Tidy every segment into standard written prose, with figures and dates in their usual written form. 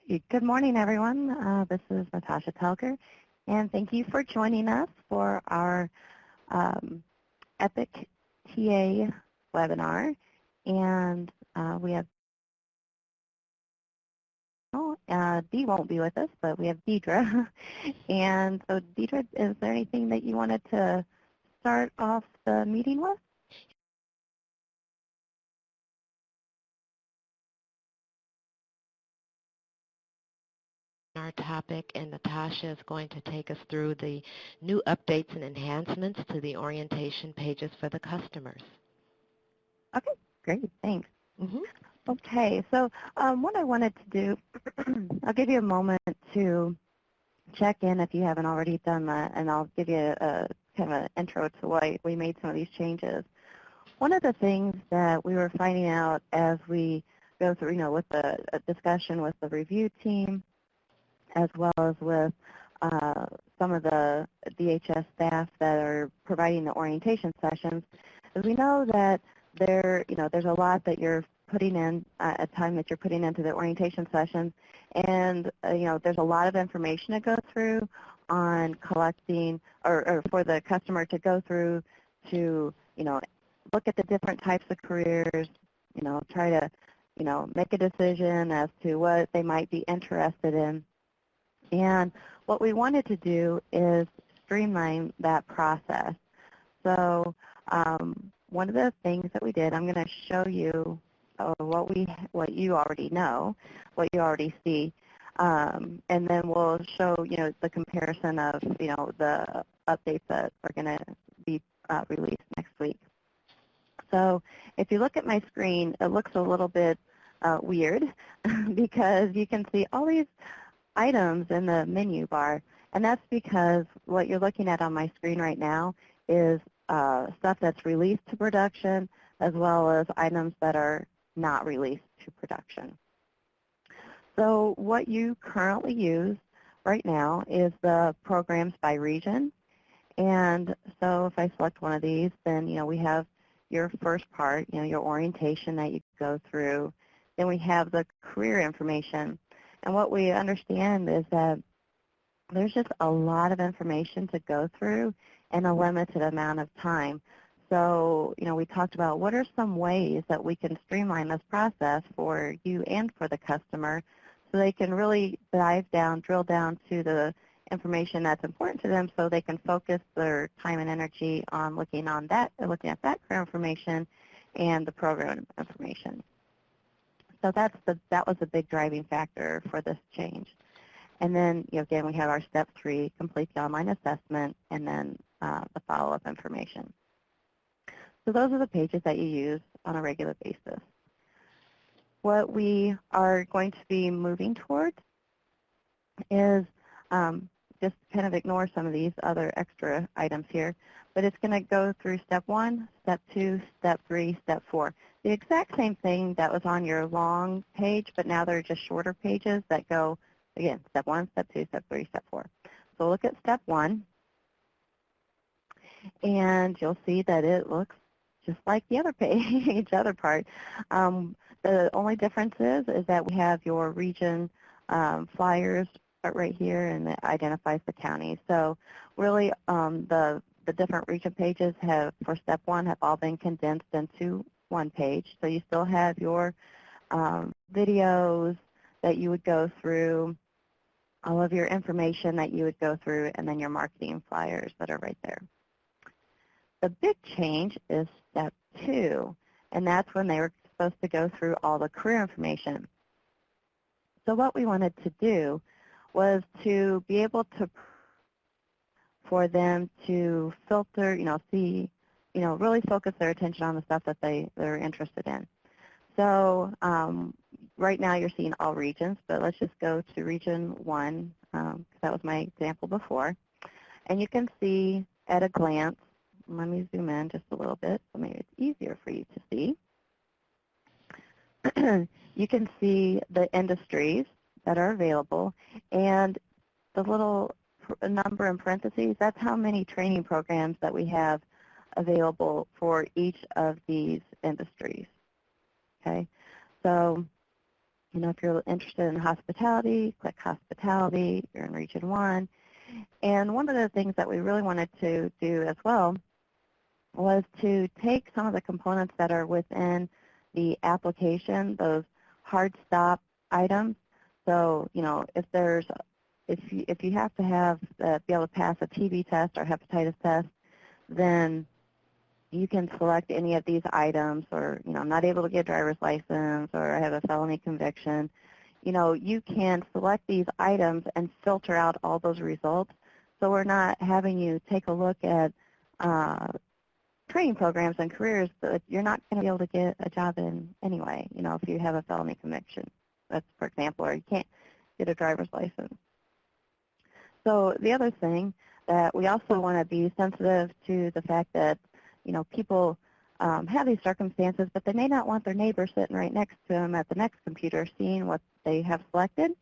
Good morning, everyone. This is Natasha Telger, and thank you for joining us for our EPIC TA webinar. And we have, Dee won't be with us, but we have Deidre. And so, Deidre, is there anything that you wanted to start off the meeting with? Our topic, and Natasha is going to take us through the new updates and enhancements to the orientation pages for the customers. Okay, great, thanks. Okay, so what I wanted to do, I'll give you a moment to check in if you haven't already done that, and I'll give you a kind of an intro to why we made some of these changes. One of the things that we were finding out as we go through, with the discussion with the review team, as well as with some of the DHS staff that are providing the orientation sessions, is we know that there's a lot that you're putting in, a time that you're putting into the orientation sessions, and there's a lot of information to go through on collecting, or for the customer to go through to, look at the different types of careers, try to, make a decision as to what they might be interested in. And what we wanted to do is streamline that process. So one of the things that we did, I'm going to show you what you already know, what you already see, and then we'll show the comparison of the updates that are going to be released next week. So if you look at my screen, it looks a little bit weird because you can see all these items in the menu bar, and that's because what you're looking at on my screen right now is stuff that's released to production, as well as items that are not released to production. So what you currently use right now is the programs by region, and so if I select one of these, then we have your first part, your orientation that you go through. Then we have the career information. And what we understand is that there's just a lot of information to go through in a limited amount of time. So, we talked about what are some ways that we can streamline this process for you and for the customer so they can really dive down, drill down to the information that's important to them so they can focus their time and energy on looking at that career information and the program information. So that was a big driving factor for this change. And then, again, we have our step 3, complete the online assessment, and then the follow-up information. So those are the pages that you use on a regular basis. What we are going to be moving towards is just kind of ignore some of these other extra items here, but it's going to go through step 1, step 2, step 3, step 4. The exact same thing that was on your long page, but now they're just shorter pages that go, again, step 1, step 2, step 3, step 4. So look at step 1, and you'll see that it looks just like the other page, the other part. The only difference is that we have your region flyers right here, and it identifies the county. So really the different region pages for step 1 have all been condensed into one page. So you still have your videos that you would go through, all of your information that you would go through, and then your marketing flyers that are right there. The big change is step 2, and that's when they were supposed to go through all the career information. So what we wanted to do was to be able to, for them to filter, see, really focus their attention on the stuff that they're interested in. So right now you're seeing all regions, but let's just go to region 1, because that was my example before. And you can see at a glance, let me zoom in just a little bit so maybe it's easier for you to see. You can see the industries that are available, and the little number in parentheses, that's how many training programs that we have available for each of these industries. Okay, so If you're interested in hospitality, click hospitality. You're in Region 1. And one of the things that we really wanted to do as well was to take some of the components that are within the application, those hard stop items. So, if you have to be able to pass a TB test or hepatitis test, then you can select any of these items, or, I'm not able to get a driver's license, or I have a felony conviction. You can select these items and filter out all those results. So we're not having you take a look at training programs and careers that you're not going to be able to get a job in anyway, if you have a felony conviction, that's for example, or you can't get a driver's license. So the other thing that we also want to be sensitive to the fact that, people have these circumstances, but they may not want their neighbor sitting right next to them at the next computer seeing what they have selected.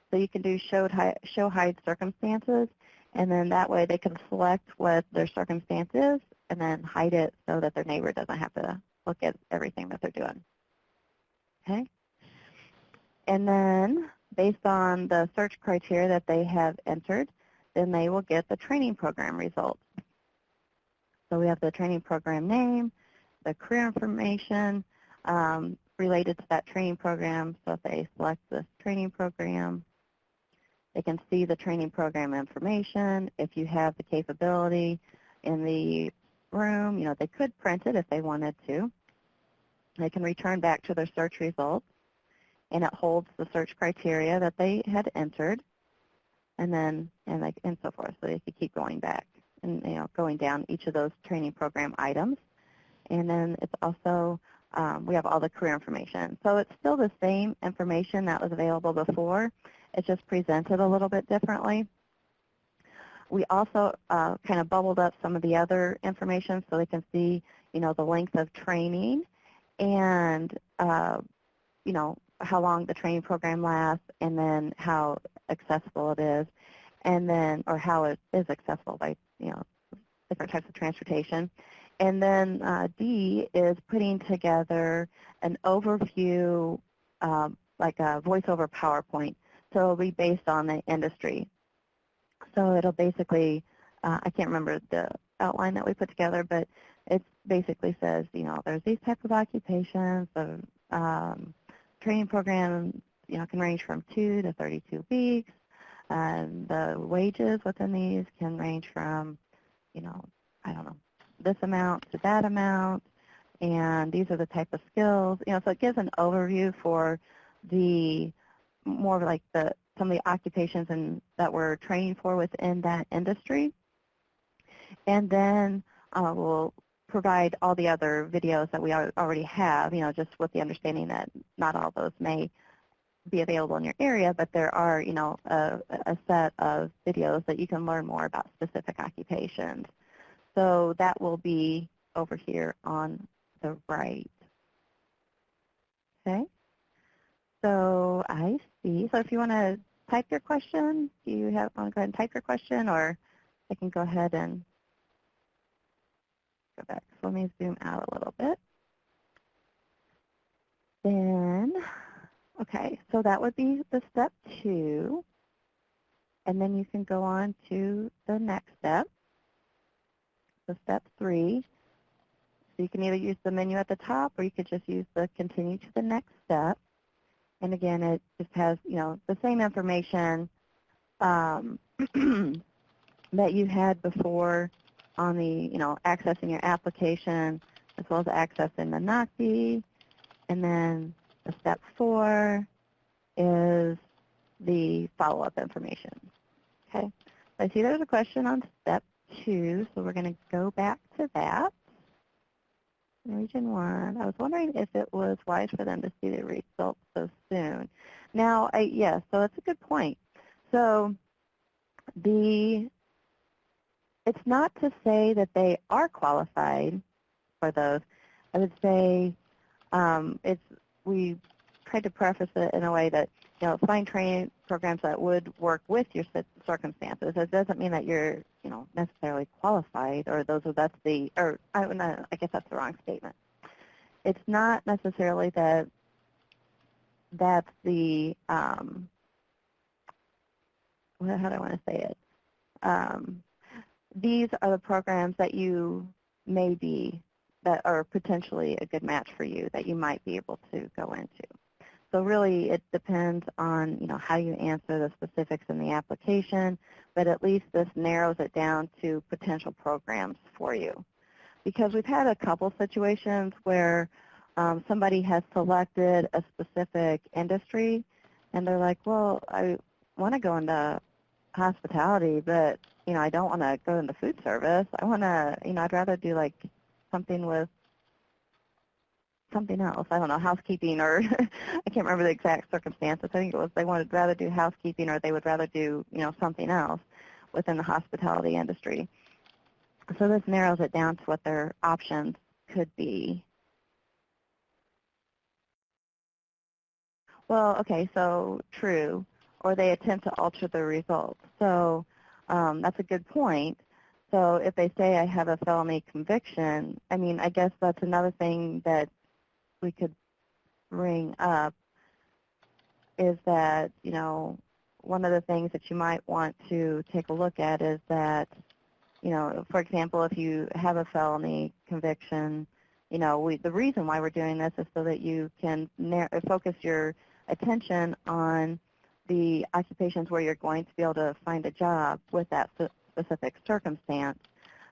So you can do show hide circumstances, and then that way they can select what their circumstance is and then hide it so that their neighbor doesn't have to look at everything that they're doing. Okay? And then based on the search criteria that they have entered, then they will get the training program results. So we have the training program name, the career information related to that training program. So if they select this training program, they can see the training program information. If you have the capability in the room, they could print it if they wanted to. They can return back to their search results, and it holds the search criteria that they had entered, and so forth. So they could keep going back and going down each of those training program items. And then it's also we have all the career information. So it's still the same information that was available before. It's just presented a little bit differently. We also kind of bubbled up some of the other information so they can see, the length of training and, how long the training program lasts, and then how accessible it is, and then, or how it is accessible by, different types of transportation. And then D is putting together an overview, like a voiceover PowerPoint. So it'll be based on the industry. So it'll basically, I can't remember the outline that we put together, but it basically says, there's these types of occupations. The training program, can range from 2 to 32 weeks. And the wages within these can range from, I don't know, this amount to that amount. And these are the type of skills. So it gives an overview for the more like some of the occupations that we're training for within that industry. And then we'll provide all the other videos that we already have, just with the understanding that not all those may be available in your area, but there are, a set of videos that you can learn more about specific occupations. So that will be over here on the right. Okay. So I see. So if you want to type your question, do you want to go ahead and type your question, or I can go ahead and go back. So let me zoom out a little bit. Then, okay, so that would be the step 2. And then you can go on to the next step, so step 3. So you can either use the menu at the top, or you could just use the continue to the next step. And again, it just has, the same information that you had before on the, accessing your application, as well as accessing the NACD. And then the step 4 is the follow-up information. Okay. So I see there's a question on step 2, so we're going to go back to that. Region 1. I was wondering if it was wise for them to see the results so soon. Now, yes, so that's a good point. So it's not to say that they are qualified for those. I would say we tried to preface it in a way that, find training programs that would work with your circumstances. It doesn't mean that you're, necessarily qualified, or I guess that's the wrong statement. It's not necessarily that that's the, how do I want to say it? These are the programs that you may be, that are potentially a good match for you, that you might be able to go into. So really it depends on, how you answer the specifics in the application, but at least this narrows it down to potential programs for you. Because we've had a couple situations where somebody has selected a specific industry and they're like, well, I want to go into hospitality, but, I don't want to go into food service. I want to, I'd rather do like something with something else. I don't know, housekeeping or I can't remember the exact circumstances. I think it was they would rather do housekeeping or they would rather do, something else within the hospitality industry. So this narrows it down to what their options could be. Well, okay, so true, or they attempt to alter the results. So that's a good point. So if they say I have a felony conviction, I mean, I guess that's another thing that we could bring up is that, one of the things that you might want to take a look at is that, for example, if you have a felony conviction, the reason why we're doing this is so that you can focus your attention on the occupations where you're going to be able to find a job with that specific circumstance.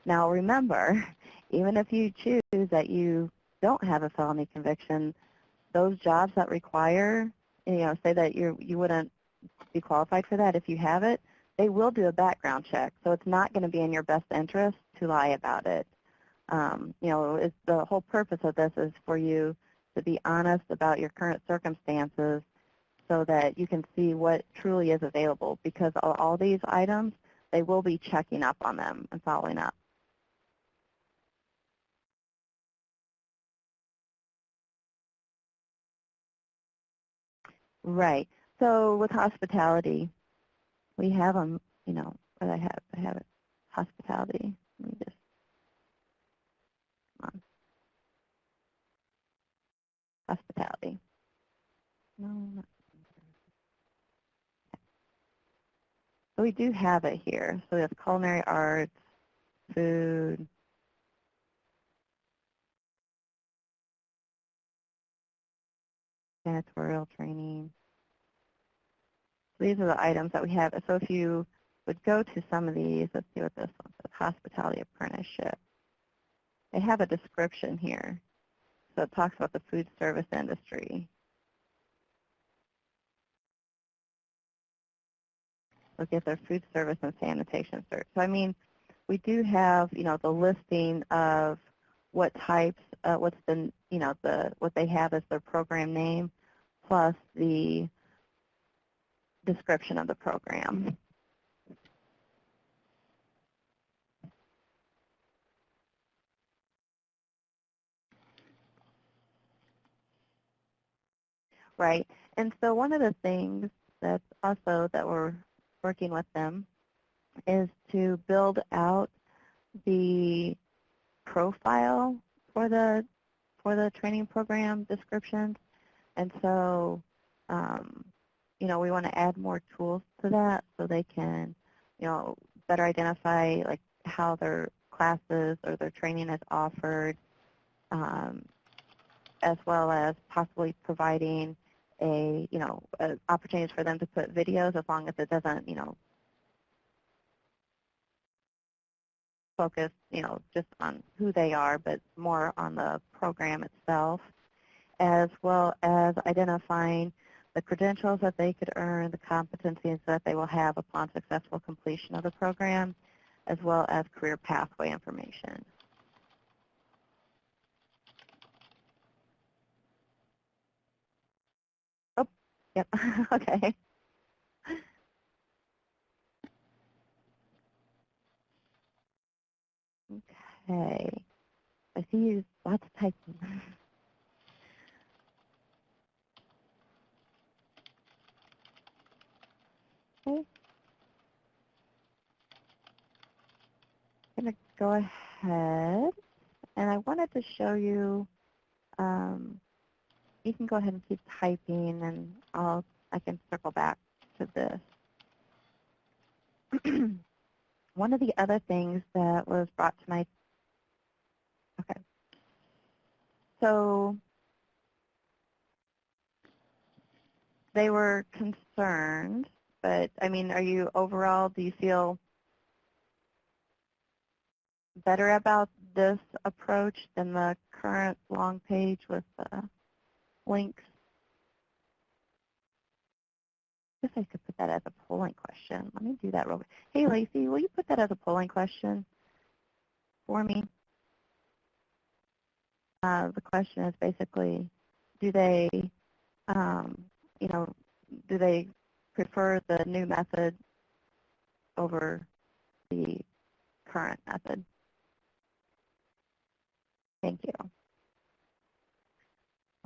Now remember, even if you choose that you don't have a felony conviction, those jobs that require, say that you wouldn't be qualified for that if you have it, they will do a background check. So it's not going to be in your best interest to lie about it. The whole purpose of this is for you to be honest about your current circumstances so that you can see what truly is available, because all these items, they will be checking up on them and following up. Right. So with hospitality, we have them, what I have it, hospitality. Let me just, come on, hospitality. No, not, so we do have it here. So we have culinary arts, food, janitorial training. So these are the items that we have. So if you would go to some of these, let's see what this one says, hospitality apprenticeship. They have a description here. So it talks about the food service industry. Look at their food service and sanitation cert. So I mean, we do have, the listing of what types, what's the, what they have as their program name, plus the description of the program. Right. And so one of the things that's also that we're working with them is to build out the profile for the training program descriptions. And so, we want to add more tools to that so they can, better identify like how their classes or their training is offered, as well as possibly providing opportunities for them to put videos as long as it doesn't, focus, just on who they are, but more on the program itself, as well as identifying the credentials that they could earn, the competencies that they will have upon successful completion of the program, as well as career pathway information. Oh, yep, okay. Okay. I see you lots of typing. Okay. I'm going to go ahead, and I wanted to show you you can go ahead and keep typing, and I can circle back to this. One of the other things that was brought to my, okay, so they were concerned, but I mean, are you overall, do you feel better about this approach than the current long page with the links? I guess I could put that as a polling question. Let me do that real quick. Hey, Lacey, will you put that as a polling question for me? The question is basically, do they, you know, do they prefer the new method over the current method? Thank you.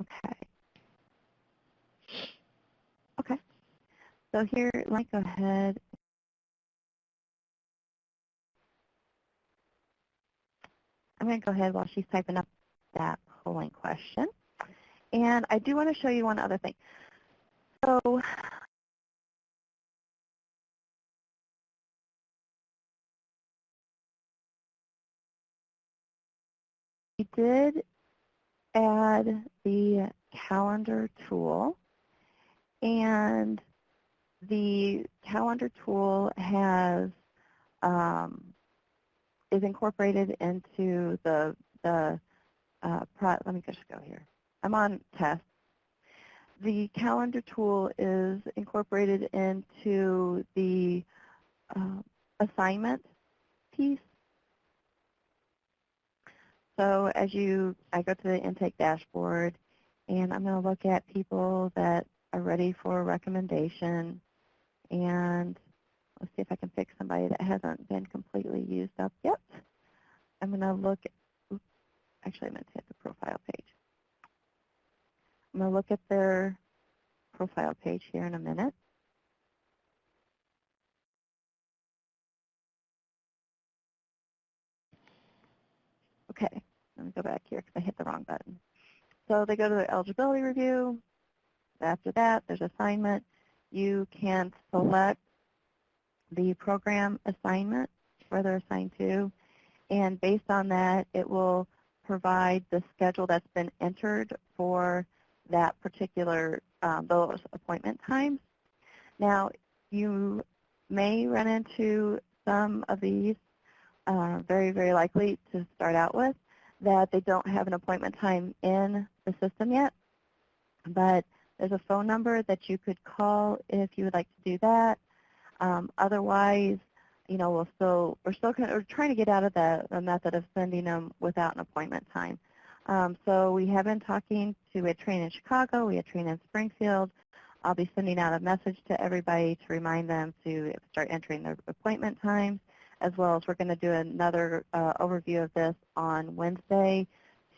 Okay. Okay. So here, let me go ahead. I'm going to go ahead while she's typing up that polling question. And I do want to show you one other thing. So we did add the calendar tool, and the calendar tool has is incorporated into the let me just go here. I'm on test. The calendar tool is incorporated into the assignment piece. So as I go to the intake dashboard, and I'm going to look at people that are ready for a recommendation, and let's see if I can pick somebody that hasn't been completely used up yet. I'm going to look at, oops, actually I meant to hit the profile page. I'm going to look at their profile page here in a minute. Okay, let me go back here because I hit the wrong button. So they go to the eligibility review. After that, there's assignment. You can select the program assignment where they're assigned to, and based on that, it will provide the schedule that's been entered for that particular, those appointment times. Now, you may run into some of these, very, very likely to start out with, that they don't have an appointment time in the system yet, but there's a phone number that you could call if you would like to do that. Otherwise, you know, we're still trying to get out of the method of sending them without an appointment time. So we have been talking to a train in Chicago, we had a train in Springfield. I'll be sending out a message to everybody to remind them to start entering their appointment times, as well as we're going to do another overview of this on Wednesday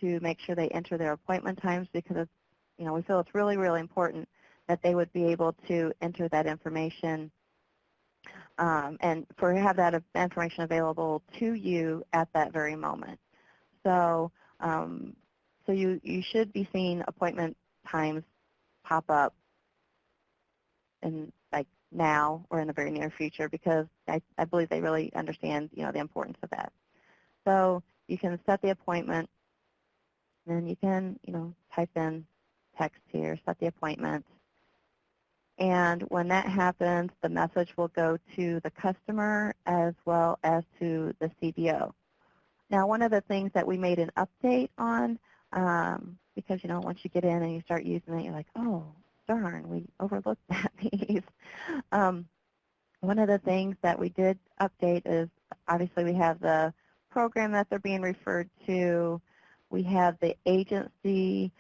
to make sure they enter their appointment times, because it's, you know, we feel it's really, really important that they would be able to enter that information and have that information available to you at that very moment. So, so you should be seeing appointment times pop up in like now or in the very near future, because I believe they really understand, you know, the importance of that. So you can set the appointment, and then you can, you know, type in text here, set the appointment. And when that happens, the message will go to the customer as well as to the CBO. Now, one of the things that we made an update on, because, you know, once you get in and you start using it, you're like, oh, darn, we overlooked that piece. One of the things that we did update is, obviously, we have the program that they're being referred to. We have the agency.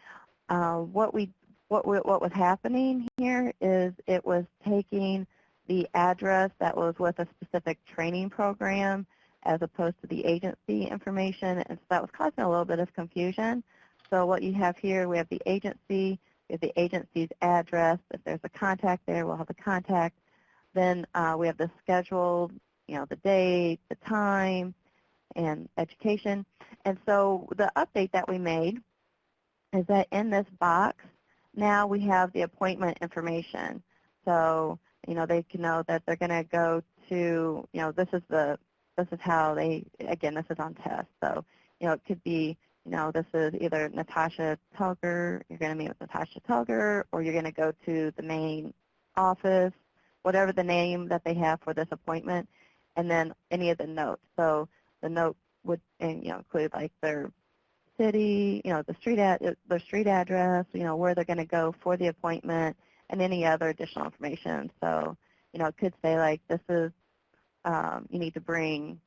What was happening here is it was taking the address that was with a specific training program as opposed to the agency information, and so that was causing a little bit of confusion. So what you have here, we have the agency's address. If there's a contact there, we'll have the contact. Then we have the schedule, you know, the date, the time, and education. And so the update that we made is that in this box, now we have the appointment information. So, they can know that they're going to go to, this is how they, again, this is on test. So, it could be, this is either Natasha Telger, you're going to meet with Natasha Telger, or you're going to go to the main office, whatever the name that they have for this appointment, and then any of the notes. So the note would, include like their city, the street address, where they're going to go for the appointment, and any other additional information. So, it could say like this is, you need to bring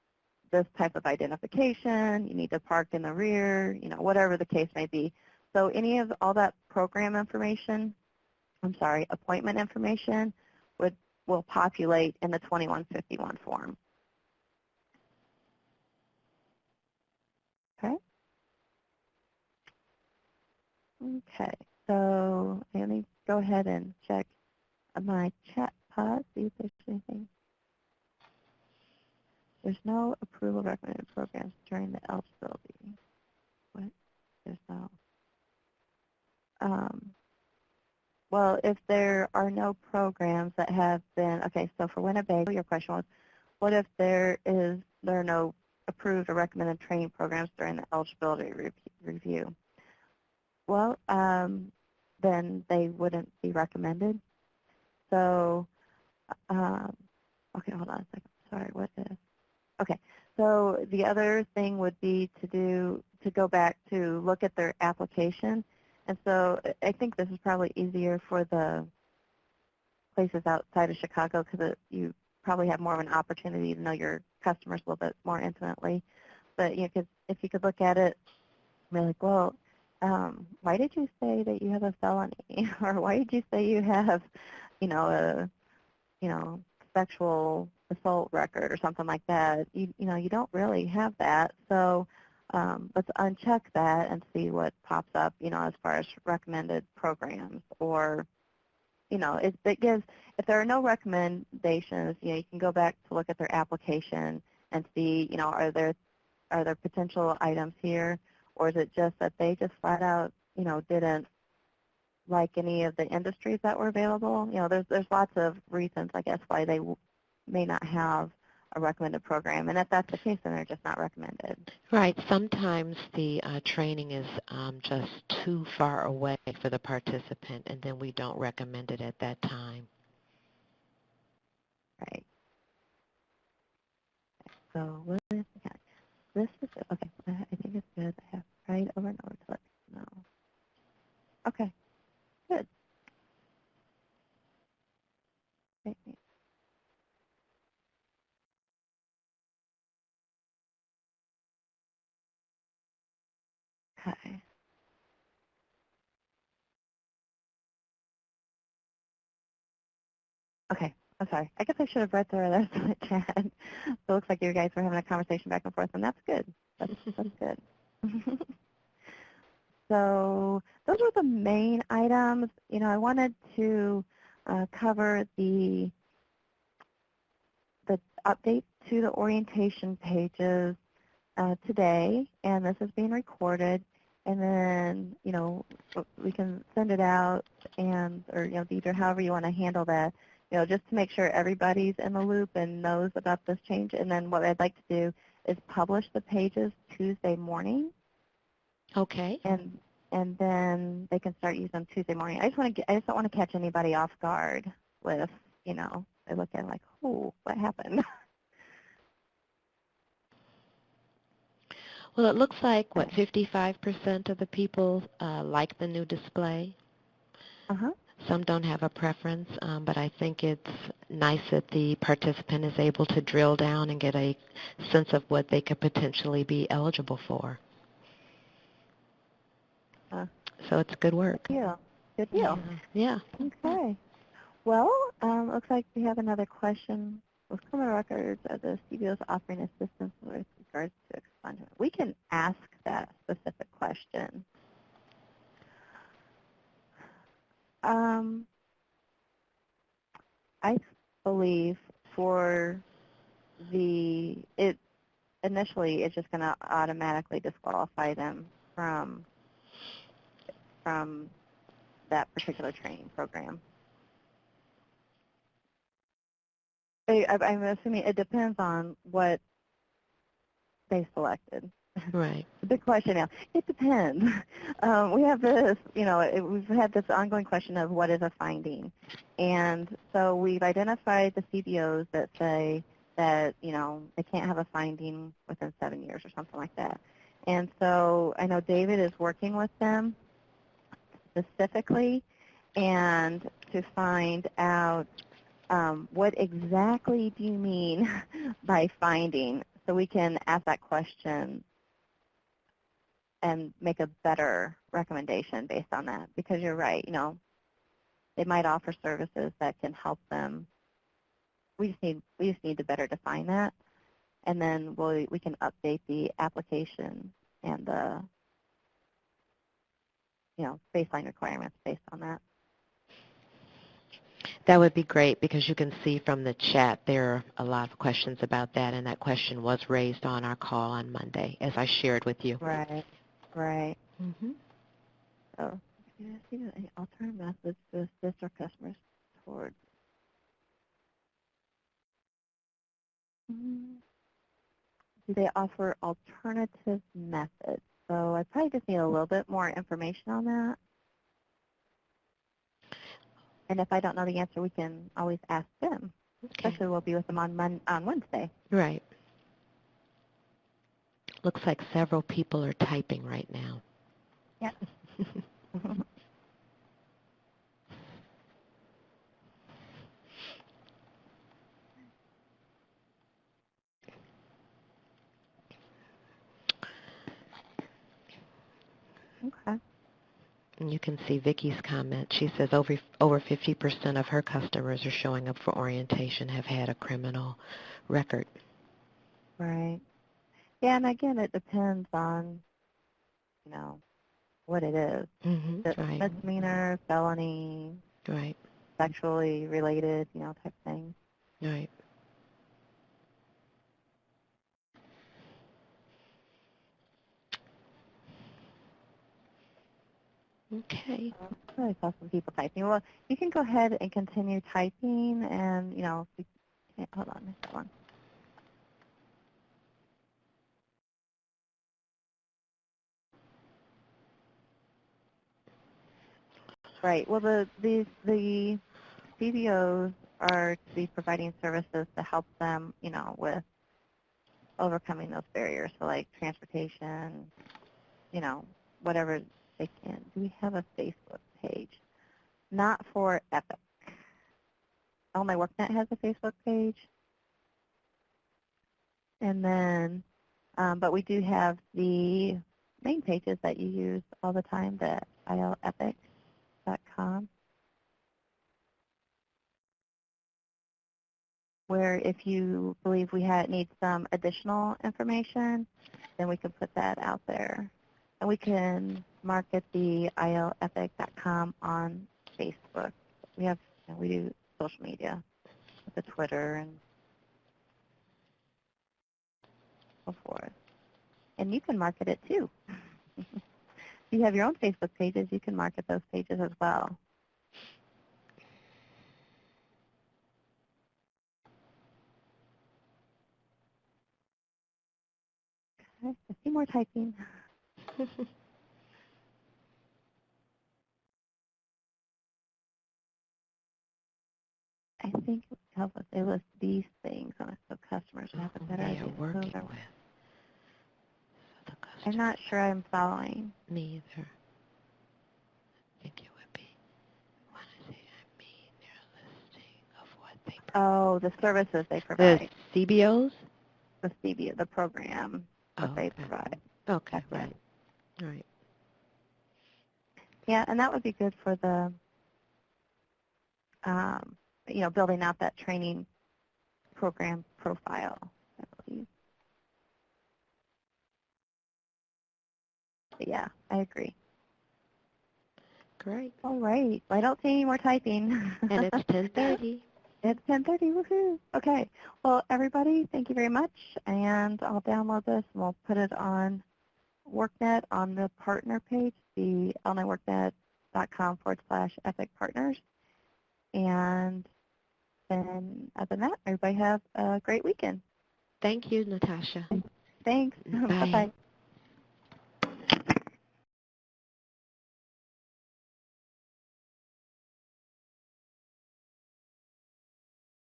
this type of identification, you need to park in the rear, whatever the case may be. So any of all that program information, appointment information will populate in the 2151 form. Okay. Okay. So let me go ahead and check my chat pod, see if there's anything. There's no approval recommended programs during the eligibility. What? There's no. Well, if there are no programs that have been, okay, so for Winnebago, your question was, what if there are no approved or recommended training programs during the eligibility review? Well, then they wouldn't be recommended. So, okay, hold on a second. Sorry, what is? Okay, so the other thing would be to go back to look at their application. And so I think this is probably easier for the places outside of Chicago because you probably have more of an opportunity to know your customers a little bit more intimately. But cause if you could look at it, be like, well, why did you say that you have a felony, or why did you say you have, a sexual assault record or something like that? You don't really have that. So let's uncheck that and see what pops up, as far as recommended programs. Or, it gives, if there are no recommendations, you can go back to look at their application and see, are there potential items here, or is it just that they just flat out, didn't like any of the industries that were available? There's lots of reasons, I guess, why they may not have a recommended program. And if that's the case, then they're just not recommended. Right. Sometimes the training is just too far away for the participant, and then we don't recommend it at that time. Right. So what is okay. This is good. Okay. I think it's good. I have tried over and over to let you know. Okay. Good. Great. Okay. Okay. I'm sorry. I guess I should have read through the rest of the chat. So it looks like you guys were having a conversation back and forth, and that's good. That's good. So those were the main items. I wanted to cover the update to the orientation pages today, and this is being recorded. And then, we can send it out, or Deidre, however you want to handle that, just to make sure everybody's in the loop and knows about this change. And then what I'd like to do is publish the pages Tuesday morning. Okay. And then they can start using them Tuesday morning. I just don't want to catch anybody off guard with, they look at it like, oh, what happened? Well, it looks like, 55% of the people like the new display. Uh-huh. Some don't have a preference, but I think it's nice that the participant is able to drill down and get a sense of what they could potentially be eligible for. So it's good work. Good deal. Good deal. Yeah. Okay. Well, looks like we have another question. With criminal records, are the CBOs offering assistance with regards to expungement? We can ask that specific question. I believe for initially it's just going to automatically disqualify them from that particular training program. I'm assuming it depends on what they selected. Right. The big question now. It depends. We have this, we've had this ongoing question of what is a finding. And so we've identified the CBOs that say that, they can't have a finding within 7 years or something like that. And so I know David is working with them specifically and to find out what exactly do you mean by finding, so we can ask that question and make a better recommendation based on that. Because you're right, they might offer services that can help them. We just need to better define that, and then we can update the application and the baseline requirements based on that. That would be great, because you can see from the chat there are a lot of questions about that, and that question was raised on our call on Monday, as I shared with you. Right. Mm-hmm. So, any alternative methods to assist our customers toward. Do they offer alternative methods? So I probably just need a little bit more information on that. And if I don't know the answer, we can always ask them. Okay. Especially we'll be with them on Wednesday. Right. Looks like several people are typing right now. Yeah. Okay. And you can see Vicky's comment. She says over 50% of her customers are showing up for orientation have had a criminal record. Right. Yeah, and again, it depends on, what it is. Mm-hmm. Right. Misdemeanor, felony, Right. sexually related, type thing. Right. Okay. I saw some people typing. Well, you can go ahead and continue typing, and hold on, missed that one. Right. Well, the CBOs are to be providing services to help them, with overcoming those barriers. So like transportation, whatever they can. Do we have a Facebook page? Not for Epic. Oh, my WorkNet has a Facebook page. And then, but we do have the main pages that you use all the time, the ilepic.com, where if you believe we need some additional information, then we can put that out there. And we can market the ilepic.com on Facebook. We do social media with the Twitter and so forth. And you can market it too. If you have your own Facebook pages, you can market those pages as well. Okay, a few more typing. I think it would help if they list these things so customers have a better idea. Working with. I'm not sure I'm following. Me either. I think it would be. Their listing of what they provide. Oh, the services they provide. The CBOs? The CBO, the program that they provide. Okay, right. Right. Yeah, and that would be good for the, building out that training program profile, I believe. But yeah, I agree. Great. All right. Well, I don't see any more typing. And it's 10:30. It's 10:30. Woohoo. Okay. Well, everybody, thank you very much. And I'll download this, and we'll put it on WorkNet on the partner page, the Online WorkNet facebook.com/Epic Partners. And then other than that, everybody have a great weekend. Thank you, Natasha. Thanks. Bye. Bye-bye.